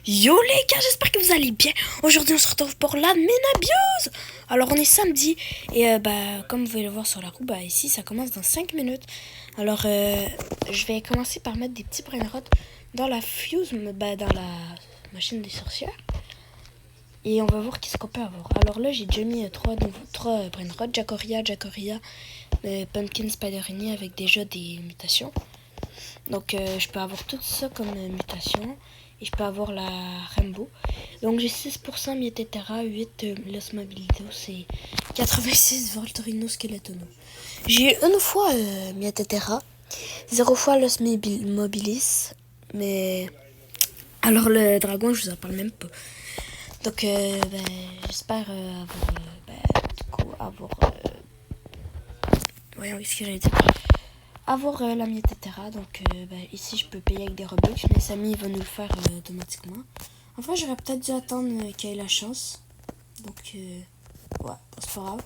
Yo les gars, j'espère que vous allez bien. Aujourd'hui on se retrouve pour la Ménabiose. Alors on est samedi et comme vous pouvez le voir sur la roue, ici ça commence dans 5 minutes. Alors je vais commencer par mettre des petits brainrots dans la fuse, dans la machine des sorcières. Et on va voir qu'est-ce qu'on peut avoir. Alors là j'ai déjà mis 3 brainrots, Jacoria, Pumpkin Spiderini avec déjà des mutations. Donc je peux avoir tout ça comme mutation. Et je peux avoir la Rainbow. Donc j'ai 6% Mietetera, 8 Los Mobilitos et 86 Voltorino Skeletono. J'ai eu une fois Mietetera, 0 fois Los Mobilis. Mais alors le dragon, je vous en parle même pas. Donc j'espère avoir voyons ce que j'allais dire. Avoir la Mietetera, donc ici je peux payer avec des Robux, mais Samy va nous le faire automatiquement. Enfin, j'aurais peut-être dû attendre qu'il ait la chance. Donc, ouais, c'est pas grave.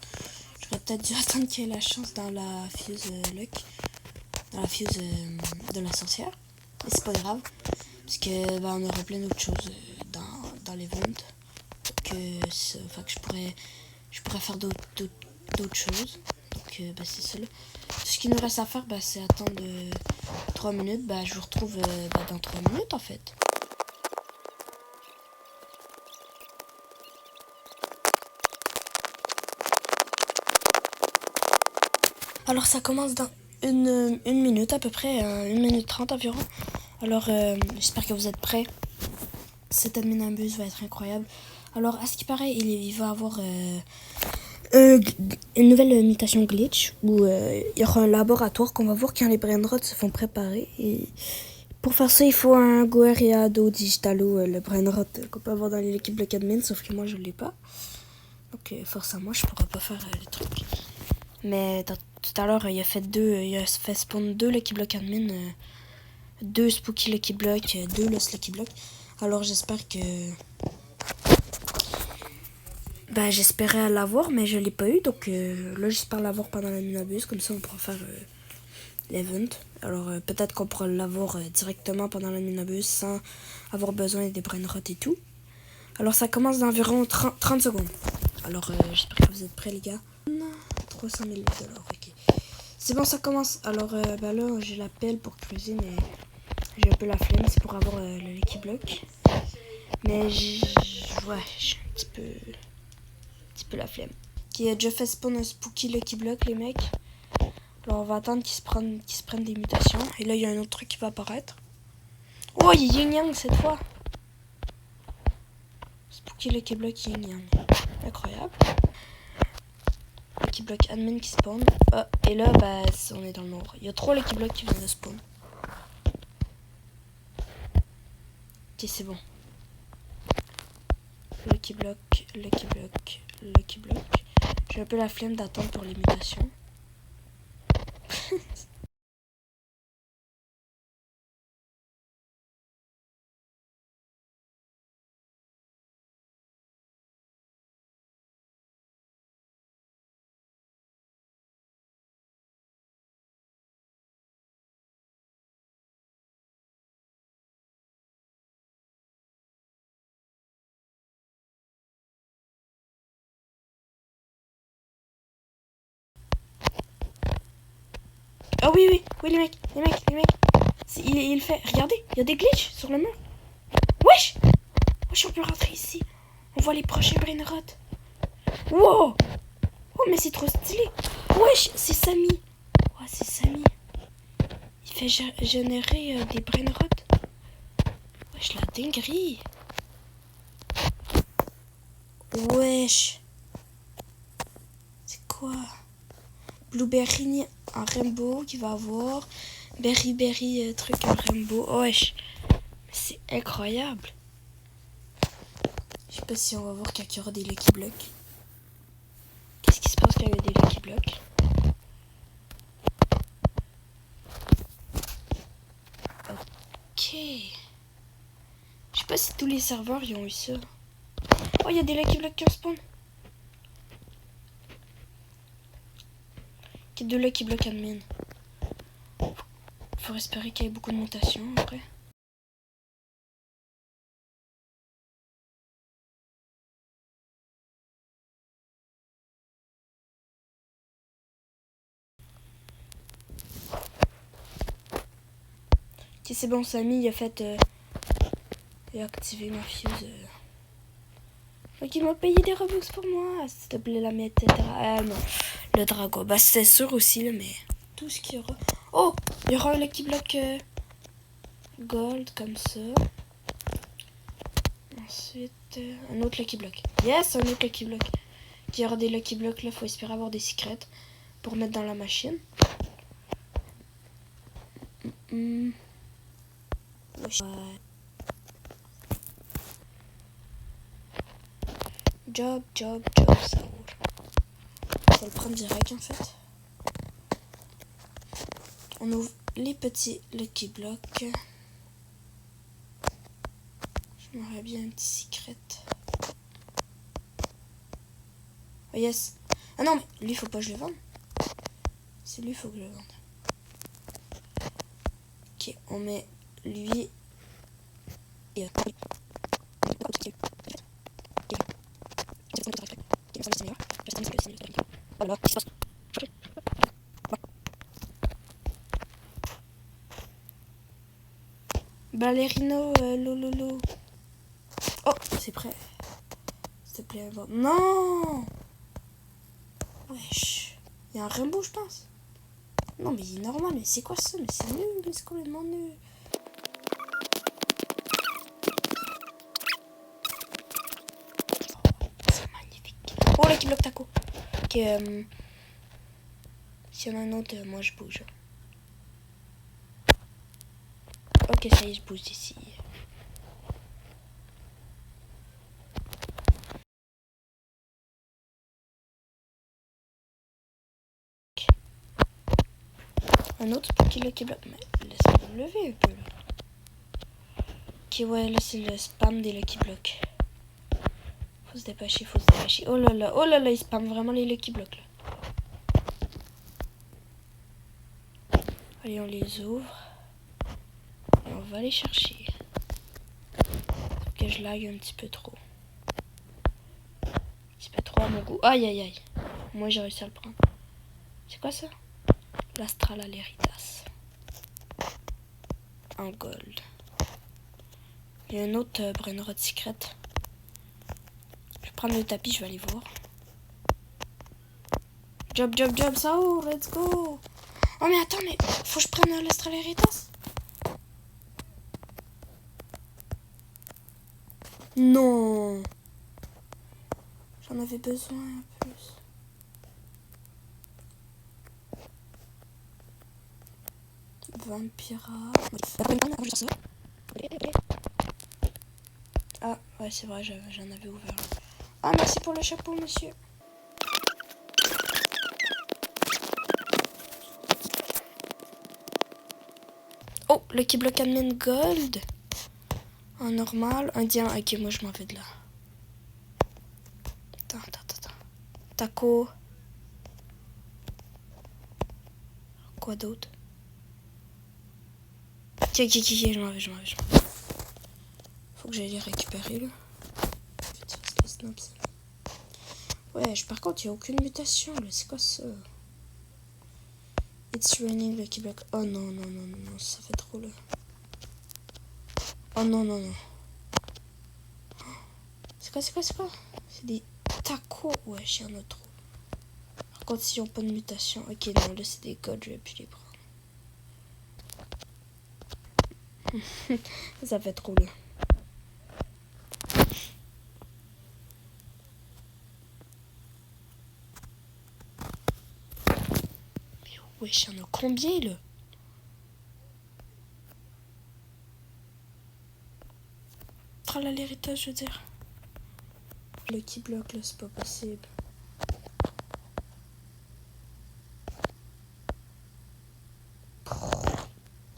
J'aurais peut-être dû attendre qu'il ait la chance dans la fuse luck, dans la fuse de la sorcière. Mais c'est pas grave, parce que on aura plein d'autres choses dans les ventes. Donc, je pourrais faire d'autres choses. Donc, c'est ça là. Ce qu'il nous reste à faire, c'est attendre 3 minutes. Je vous retrouve dans 3 minutes en fait. Alors ça commence dans une minute à peu près, 1 minute 30 environ. Alors j'espère que vous êtes prêts. Cet adminabus va être incroyable. Alors à ce qui paraît, il va avoir une nouvelle mutation glitch où il y aura un laboratoire qu'on va voir quand les brainrots se font préparer. Et pour faire ça, il faut un Guerriado Digitalo, le brainrot qu'on peut avoir dans l'équipe Block Admin, sauf que moi je l'ai pas. Donc forcément, je pourrais pas faire le truc. Mais tout à l'heure, il a fait spawn 2 Lucky Block Admin, 2 Spooky Lucky Block, 2 Lost Lucky Block. Alors j'espère que... j'espérais l'avoir, mais je l'ai pas eu. Donc là, j'espère l'avoir pendant la minabus. Comme ça, on pourra faire l'event. Alors peut-être qu'on pourra l'avoir directement pendant la minabus sans avoir besoin des brainrots et tout. Alors ça commence dans environ 30 secondes. Alors j'espère que vous êtes prêts les gars. 300 000 $, ok. C'est bon, ça commence. Alors là, j'ai la pelle pour creuser, mais j'ai un peu la flemme. C'est pour avoir le Lucky Block. Mais j'ai un petit peu la flemme. Qui a déjà fait spawn un Spooky Lucky Block, les mecs. Alors on va attendre qu'ils se prennent des mutations. Et là, il y a un autre truc qui va apparaître. Oh, il y a Yin Yang cette fois. Spooky Lucky Block Yin Yang. Incroyable. Lucky Block admin qui spawn. Oh, et là, on est dans le noir. Il y a 3 Lucky Blocks qui viennent de spawn. Ok, c'est bon. Lucky Block. J'ai un peu la flemme d'attendre pour les mutations. Oh oui, les mecs. Il fait. Regardez, il y a des glitches sur le mur. Wesh, on peut rentrer ici. On voit les prochains brainrots. Wow. Oh, mais c'est trop stylé. Wesh, c'est Samy. Oh, c'est Samy. Il fait générer des brainrots. Wesh, la dinguerie. Wesh. C'est quoi? Blueberry en rainbow qui va avoir. Berry truc en rainbow. Oh, wesh. C'est incroyable. Je sais pas si on va voir qu'il y aura des Lucky Blocks. Qu'est-ce qui se passe quand il y a des Lucky Blocks? Ok. Je sais pas si tous les serveurs y ont eu ça. Oh, il y a des Lucky Blocks qui spawn. Il y a 2 Lucky Blocks admin. Faut espérer qu'il y ait beaucoup de mutations après. Ok, c'est bon, Samy, il a fait... il a activé ma fuse. Donc il m'a payé des Robux pour moi. S'il te plaît, la mettre, etc. Ah non, le dragon. Bah c'est sûr aussi, là, mais... Tout ce qu'il y aura... Oh, il y aura un Lucky Block Gold, comme ça. Ensuite, un autre Lucky Block. Yes, un autre Lucky Block. Il y aura des Lucky Blocks, là, faut espérer avoir des secrets pour mettre dans la machine. Ouais. Job, ça roule. On va le prendre direct en fait. On ouvre les petits Lucky Blocks. J'aimerais bien un petit secret. Oh yes. Ah non, mais lui faut pas que je le vende. C'est lui faut que je le vende. Ok, on met lui et Ballerino, lololo. Oh, c'est prêt. S'il te plaît, bon. Non. Wesh. Il y a un rainbow, je pense. Non, mais il est normal. Mais c'est quoi ça? Mais c'est nul. C'est complètement nul. C'est magnifique. Oh, là, qui bloque taco. Ok, s'il y en a un autre, moi, je bouge. Ok, ça y est, je bouge d'ici. Un autre pour qu'il le bloque. Mais laisse-moi me lever un peu là. Ok, ouais, là c'est le spam des Lucky Blocks. Faut se dépêcher, faut se dépêcher. Oh là là, il spam vraiment les Lucky Blocks là. Allez, on les ouvre. Et on va les chercher. Faut que je lag un petit peu trop. Un petit peu trop à mon goût. Aïe aïe aïe. Moi j'ai réussi à le prendre. C'est quoi ça? L'Astral Aleritas. En gold. Il y a un autre Brainrot Secret. Je vais prendre le tapis, je vais aller voir. Job, ça oh, let's go. Oh mais attends, mais faut que je prenne l'Astral Aleritas. Non. J'en avais besoin un plus. Vampira. Ah, ouais, c'est vrai, j'en avais ouvert. Ah, merci pour le chapeau, monsieur. Oh, le Lucky Block Admin Gold. En normal. Indien. Ok, moi, je m'en vais de là. Attends. Taco. Quoi d'autre? Ok, je m'en vais. Faut que j'aille les récupérer, là. Ouais, par contre, il n'y a aucune mutation, là. C'est quoi ça? It's raining Lucky Block. Oh non, ça fait trop, là. Oh non. C'est quoi? C'est des tacos. Ouais, j'ai un autre. Par contre, s'ils n'ont pas de mutation. Ok, non, là, c'est des codes, je vais plus les prendre. Ça fait trop, là. Mais wesh, il y en a combien, là? Là, l'héritage, je veux dire. Lucky Block, là, c'est pas possible.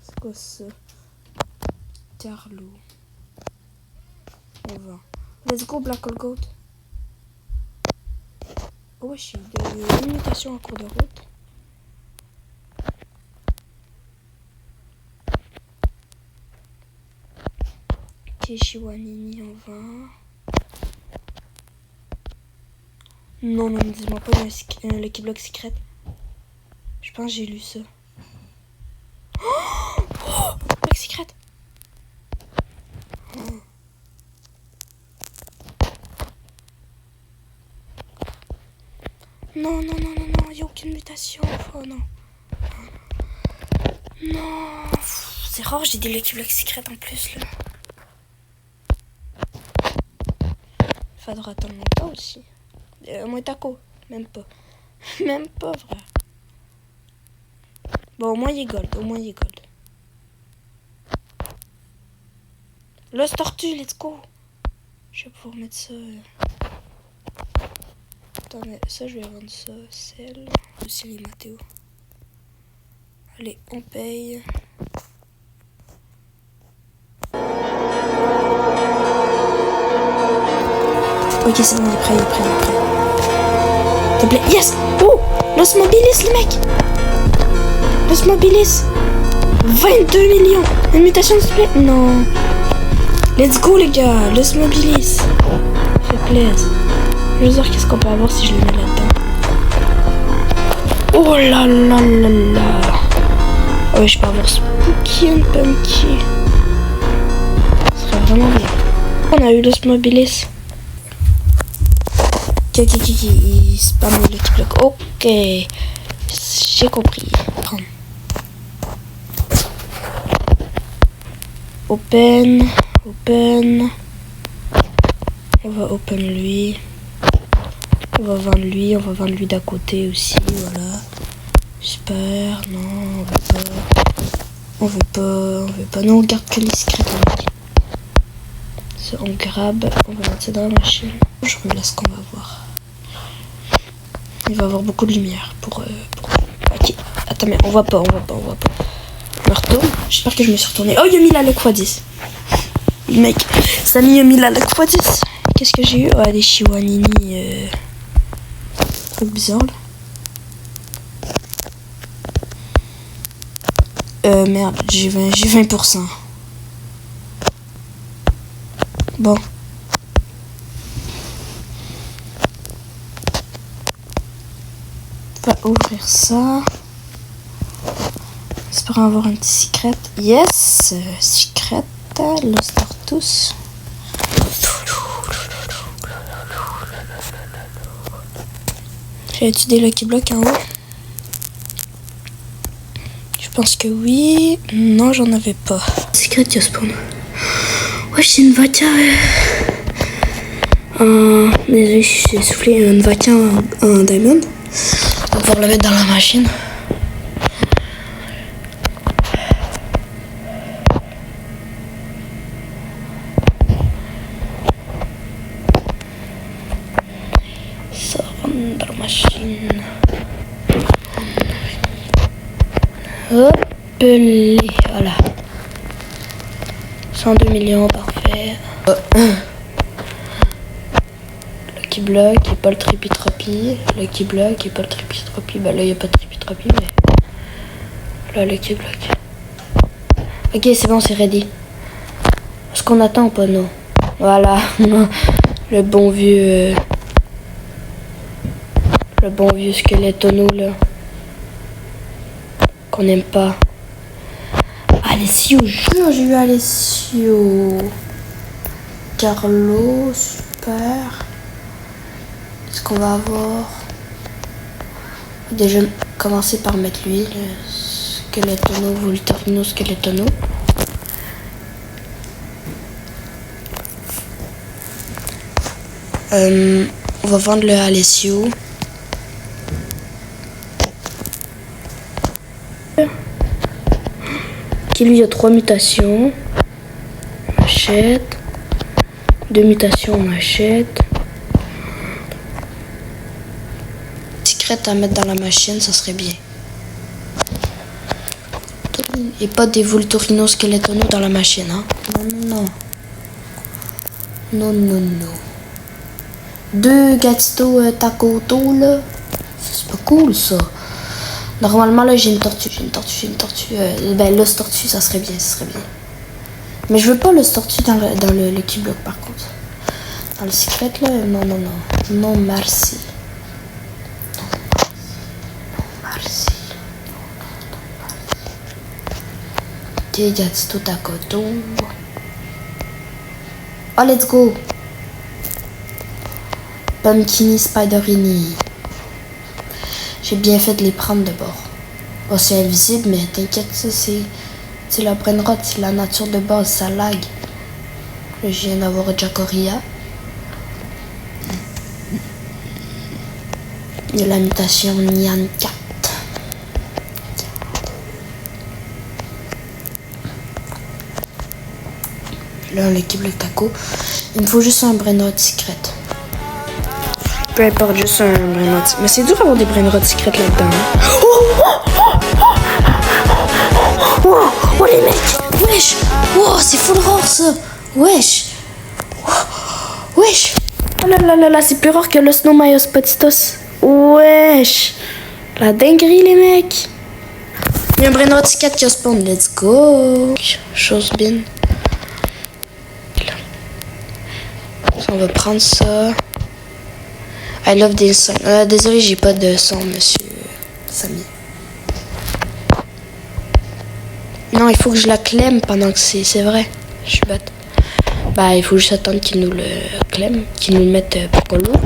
C'est quoi ça? Tarlou. On va. Let's go, Black Hole Goat. Oh, ouais, j'ai eu une mutation en cours de route. Keshiwanini, on va. Non, dis-moi pas un Lucky Block secret. Je pense que j'ai lu ça. Oh, Block secret. Non, non, non, non, non, il n'y a aucune mutation. Oh non. Non. C'est rare, j'ai des Lucky Block secrètes en plus là. Faudra attendre longtemps aussi. Moi taco, même pas. Même pas vrai. Bon, au moins il est gold, au moins il est gold. L'os tortue, let's go. Je vais pouvoir mettre ça. Attendez, ça je vais vendre ça. Celle. Aussi les Mathéo. Allez, on paye. Ok, c'est bon, il est prêt, il est prêt, il est prêt. S'il te plaît, yes! Oh! Los Mobilis, les mecs! Los Mobilis! 22 millions! Une mutation, s'il te plaît? Non! Let's go, les gars! Los Mobilis! Fait plaisir. Je veux voir qu'est-ce qu'on peut avoir si je le mets là-dedans. Oh là là là là! Oh, ouais, je peux avoir Spooky and Punky. Ce serait vraiment bien. On a eu Los Mobilis. Il spam le petit bloc. Ok, j'ai compris. Prends. Open. On va open lui. On va vendre lui d'à côté aussi. Voilà. Super. Non, on veut pas. Non, on garde que les secrets. Ça, on grabe. On va mettre ça dans la machine. Je regarde ce qu'on va voir. Il va y avoir beaucoup de lumière pour... Ok. Attends, mais on voit pas. On me retourne. J'espère que je me suis retournée. Oh, il a mis la luck x10. Le mec, Samy a mis la luck x10. Qu'est-ce que j'ai eu? Oh, des Chiwanini. Truc bizarre, là. Merde, j'ai 20%. Bon. On va ouvrir ça. J'espère avoir un petit secret. Yes! Secret. Los Tortus. J'ai-tu des Lucky Block en haut? Je pense que oui. Non, j'en avais pas. Secret, il y a spawn. Ouais, c'est une Vatia. Désolé, j'ai soufflé une Vatia en diamond. On va pouvoir la mettre dans la machine. Ça rentre dans la machine. Hop, voilà. 102 millions, parfait. Lucky Block et pas le Trippy-Trappy. Lucky Block et pas le Trippy-Trappy. Bah là, il n'y a pas de Trippy-Trappy, mais... Là, Lucky Block. Ok, c'est bon, c'est ready. Est-ce qu'on attend ou pas? Non. Voilà. Le bon vieux... Le bon vieux squelette nous, là. Qu'on n'aime pas. Alessio, jure, j'ai eu Alessio. Carlo, super. Qu'est-ce qu'on va avoir? Déjà, commencer par mettre lui, le Skeletono, Voltorino Skeletono. On va vendre le Alessio. Qui lui a 3 mutations. On achète. 2 mutations, on achète. Secret à mettre dans la machine, ça serait bien. Et pas des Voltorino Skeletono dans la machine, hein. Non. 2 Gatito Takoto, là. C'est pas cool, ça. Normalement, là, j'ai une tortue. Ben, l'os tortue, ça serait bien. Mais je veux pas l'os tortue dans le Lucky Block, par contre. Dans le secret, là, non. Non, merci. Gatito Takoto. Oh, let's go. Pumpkini Spiderini. J'ai bien fait de les prendre d'abord. Oh, c'est invisible, mais t'inquiète, ça c'est la brainrot, c'est la nature de base, ça lag. Je viens d'avoir Jacoria. Il y a la mutation Nyan 4. Là, l'équipe le taco. Il me faut juste un brainrot secret. Peu importe, juste un brainrot. Mais c'est dur d'avoir des brainrots secrets là-dedans. Hein. Oh les mecs. Wesh. Oh, c'est full rare ça. Wesh. Wesh. Oh là là, c'est plus rare que le Snowmayos Potitos. Wesh. La dinguerie les mecs. Il y a un brainrot secret qui a spawn. Let's go. Chose bien. On va prendre ça. I love des sons. Désolé, j'ai pas de son, monsieur Samy. Non, il faut que je la clème pendant que c'est vrai. Je suis bête. Bah, il faut juste attendre qu'ils nous le clème, qu'ils nous le mettent pour qu'on l'ouvre.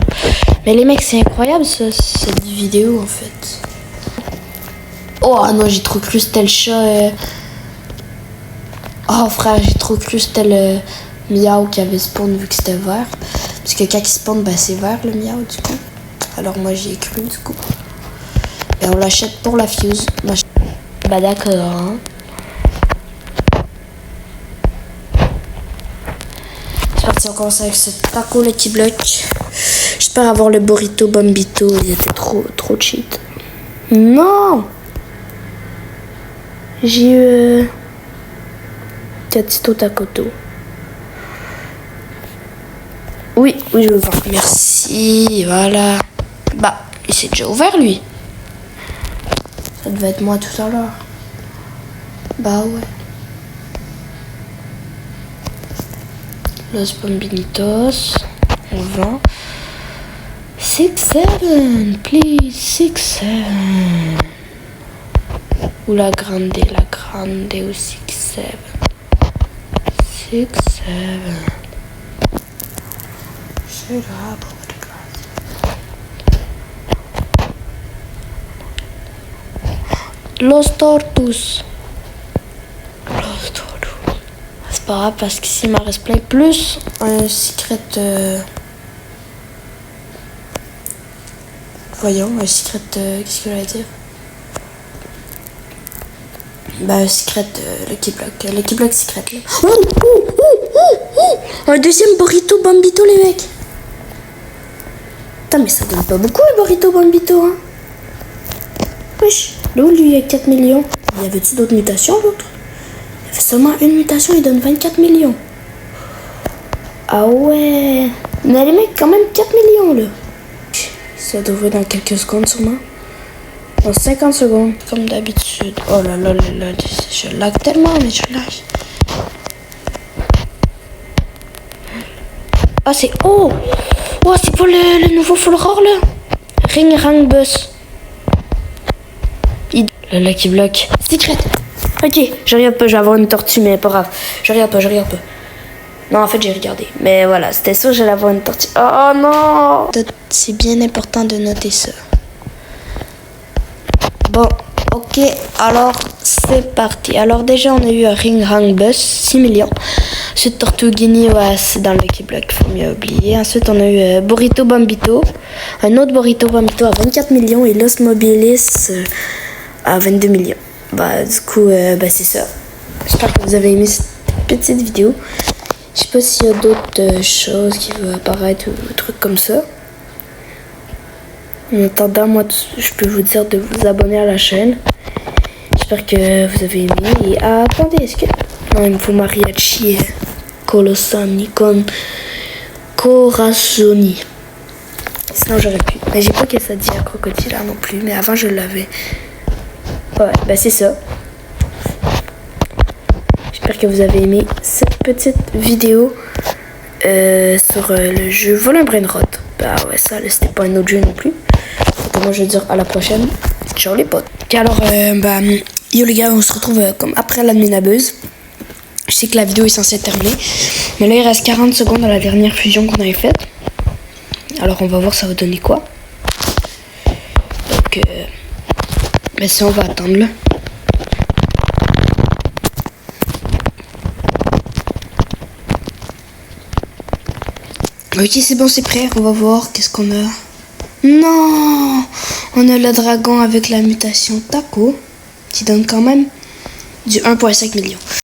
Mais les mecs, c'est incroyable cette vidéo en fait. Oh non, j'ai trop cru c'était le chat. Oh frère, j'ai trop cru c'était le miaou qui avait spawn vu que c'était vert. Parce que quand il spawn, bah, c'est vert le miaou du coup. Alors moi j'y ai cru du coup. Et on l'achète pour la fuse. Bah d'accord. Hein. C'est parti, on commence avec ce taco Lucky Block. J'espère avoir le burrito Bombito. Il était trop cheat. Non. J'ai eu Catito Takoto. Oui, je veux voir. Merci, voilà. Bah, il s'est déjà ouvert, lui. Ça devait être moi tout à l'heure. Bah ouais. Los Bombinitos. On vend. 6-7, please. 6-7. Ou la grande ou 6-7. 6-7. Los Tortus. C'est pas grave parce qu'ici il m'en reste plein. Plus un secret. Voyons, un secret. Qu'est-ce que j'allais dire? Bah, un secret Lucky Block. Lucky Block secret là. Un deuxième burrito Bombito, les mecs. Putain, mais ça donne pas beaucoup le burrito Bombito, hein. Wesh, là où lui il y a 4 millions. Y avait-il d'autres mutations, l'autre? Il y avait seulement une mutation, il donne 24 millions. Ah ouais. Mais les mecs, quand même 4 millions, là. Ça devrait dans quelques secondes, sûrement. Dans 50 secondes, comme d'habitude. Oh là là là là, je lag tellement, mais je lag. Ah, c'est... Oh, c'est pour le nouveau full rare, là. Ring Rang Bus. Le Lucky Block. Secret. Ok, je regarde pas, je vais avoir une tortue, mais pas grave. Je regarde pas. Non, en fait, j'ai regardé. Mais voilà, c'était sûr que j'allais avoir une tortue. Oh non. C'est bien important de noter ça. Bon, ok, alors c'est parti. Alors déjà, on a eu un Ring Rang Bus, 6 millions. Ensuite, Tortuguini, ouais, c'est dans le Lucky Block, faut mieux oublier. Ensuite, on a eu Burrito Bombito. Un autre Burrito Bombito à 24 millions et Los Mobilis à 22 millions. Bah, du coup, c'est ça. J'espère que vous avez aimé cette petite vidéo. Je sais pas s'il y a d'autres choses qui vont apparaître ou des trucs comme ça. En attendant, moi, je peux vous dire de vous abonner à la chaîne. J'espère que vous avez aimé. Et attendez, est-ce que... Non, il me faut Mariachi Colossani con Corazzoni. Sinon, j'aurais pu. Mais j'ai pas que ça dit à crocodile non plus. Mais avant, je l'avais. Ouais, bah c'est ça. J'espère que vous avez aimé cette petite vidéo sur le jeu Volin Brainrot. Bah ouais, ça, c'était pas un autre jeu non plus. Donc moi, je vais dire à la prochaine. Ciao les potes. Et alors, yo les gars, on se retrouve comme après la minabeuse. Je sais que la vidéo est censée terminer. Mais là, il reste 40 secondes à la dernière fusion qu'on avait faite. Alors, on va voir ça va donner quoi. Donc, mais si on va attendre là. Ok, c'est bon, c'est prêt. On va voir qu'est-ce qu'on a. Non, on a le dragon avec la mutation Taco, qui donne quand même du 1,5 million.